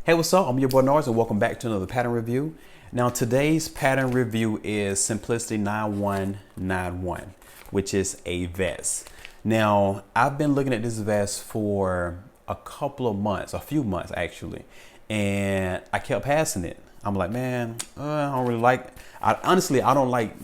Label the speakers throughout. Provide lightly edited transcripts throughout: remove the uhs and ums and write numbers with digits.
Speaker 1: Hey, what's up? I'm your boy Norris and welcome back to another pattern review. Now today's pattern review is Simplicity 9191, which is a vest. Now I've been looking at this vest for a couple of months, a few months actually, and I kept passing it. I'm like, man, I don't really like, honestly, I don't like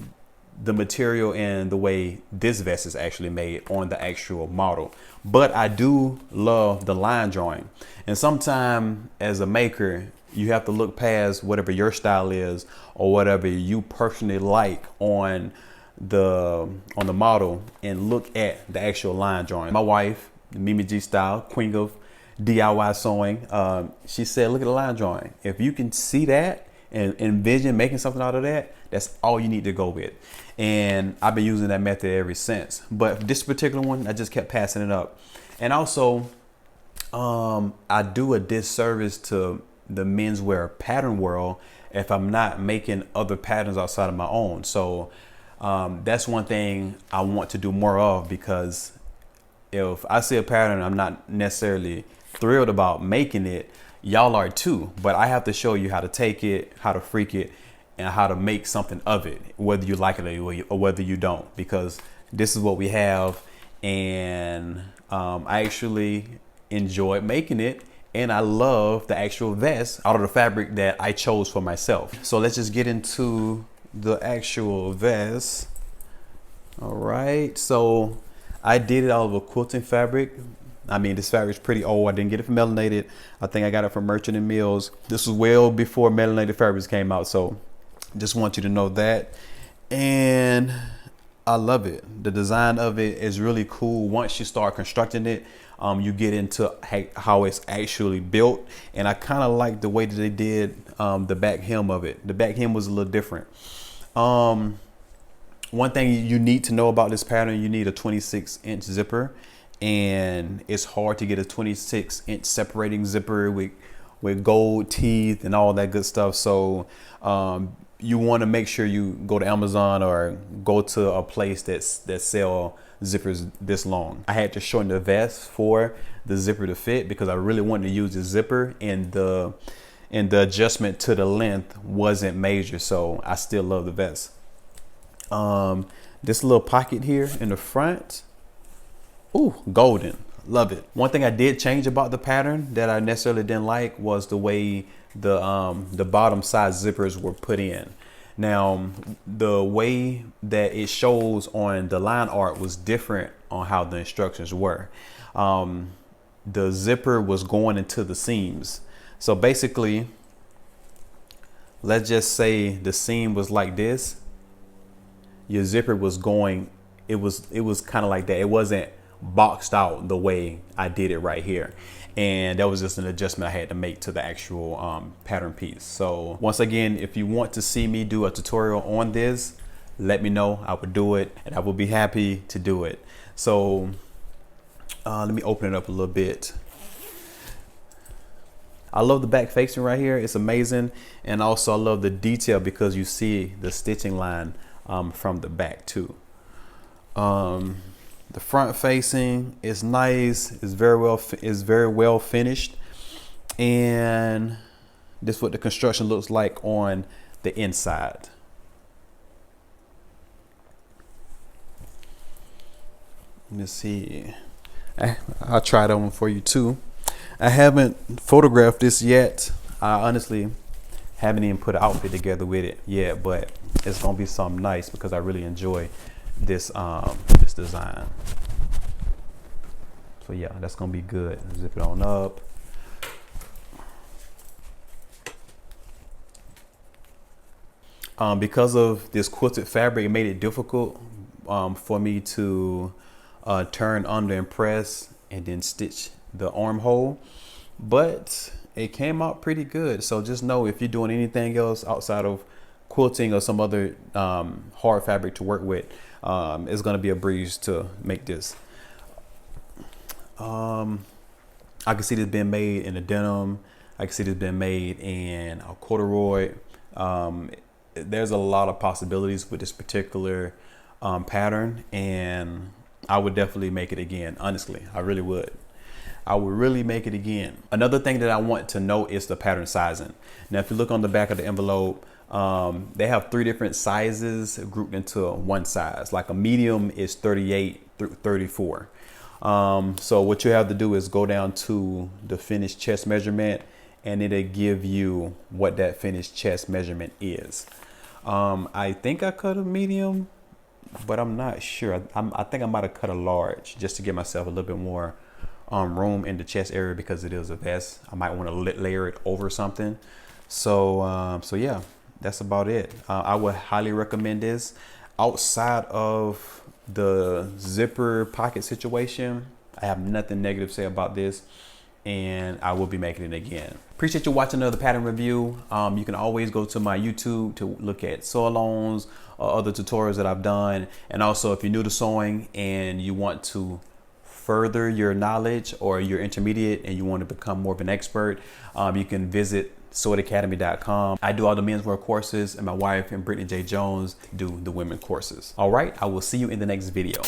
Speaker 1: the material and the way this vest is actually made on the actual model, but I do love the line drawing. And sometimes as a maker, you have to look past whatever your style is or whatever you personally like on the model and look at the actual line drawing. My wife, Mimi G Style, queen of DIY sewing, she said, look at the line drawing. If you can see that and envision making something out of that, that's all you need to go with. And I've been using that method ever since. But this particular one, I just kept passing it up. And also, I do a disservice to the menswear pattern world if I'm not making other patterns outside of my own. So that's one thing I want to do more of, because if I see a pattern I'm not necessarily thrilled about making it, y'all are too, but I have to show you how to take it, how to freak it, and how to make something of it, whether you like it or whether you don't, because this is what we have. And I actually enjoyed making it, and I love the actual vest out of the fabric that I chose for myself. So let's just get into the actual vest. All right, so I did it out of a quilting fabric. I mean, this fabric is pretty old. I didn't get it from Melanated. I think I got it from Merchant and Mills. This was well before Melanated fabrics came out, so just want you to know that. And I love it. The design of it is really cool. Once you start constructing it, you get into how it's actually built. And I kind of like the way that they did the back hem of it. The back hem was a little different. One thing you need to know about this pattern, you need a 26-inch zipper. And it's hard to get a 26-inch separating zipper with gold teeth and all that good stuff. So you want to make sure you go to Amazon or go to a place that sell zippers this long. I had to shorten the vest for the zipper to fit because I really wanted to use the zipper, and the adjustment to the length wasn't major, so I still love the vest. This little pocket here in the front, ooh, golden, love it. One thing I did change about the pattern that I necessarily didn't like was the way the bottom side zippers were put in. Now, the way that it shows on the line art was different on how the instructions were. The zipper was going into the seams. So basically, let's just say the seam was like this. Your zipper was going, it was kind of like that. It wasn't boxed out the way I did it right here. And that was just an adjustment I had to make to the actual pattern piece. So once again, if you want to see me do a tutorial on this, let me know. I would do it, and I will be happy to do it. So let me open it up a little bit. I love the back facing right here. It's amazing. And also I love the detail because you see the stitching line from the back too. The front facing is nice. It's very well finished, and this is what the construction looks like on the inside. Let me see. I'll try that one for you too. I haven't photographed this yet. I honestly haven't even put an outfit together with it yet, but it's gonna be something nice because I really enjoy this this design. So yeah, that's gonna be good. Zip it on up. Because of this quilted fabric, it made it difficult for me to turn under and press and then stitch the armhole, but it came out pretty good. So just know, if you're doing anything else outside of quilting or some other hard fabric to work with, it's going to be a breeze to make this. I can see this being made in a denim. I can see this being made in a corduroy. There's a lot of possibilities with this particular pattern, and I would definitely make it again. Honestly, I really would. I will really make it again. Another thing that I want to know is the pattern sizing. Now, if you look on the back of the envelope, they have 3 different sizes grouped into one size. Like a medium is 38 through 34. So what you have to do is go down to the finished chest measurement, and it'll give you what that finished chest measurement is. I think I cut a medium, but I'm not sure. I think I might have cut a large just to give myself a little bit more room in the chest area, because it is a vest. I might want to layer it over something. So yeah, that's about it. I would highly recommend this. Outside of the zipper pocket situation, I have nothing negative to say about this, and I will be making it again. Appreciate you watching another pattern review. You can always go to my YouTube to look at sew-alongs or other tutorials that I've done. And also, if you're new to sewing and you want to further your knowledge, or you're intermediate and you want to become more of an expert, you can visit sewitacademy.com. I do all the menswear courses, and my wife and Brittany J. Jones do the women courses. All right, I will see you in the next video.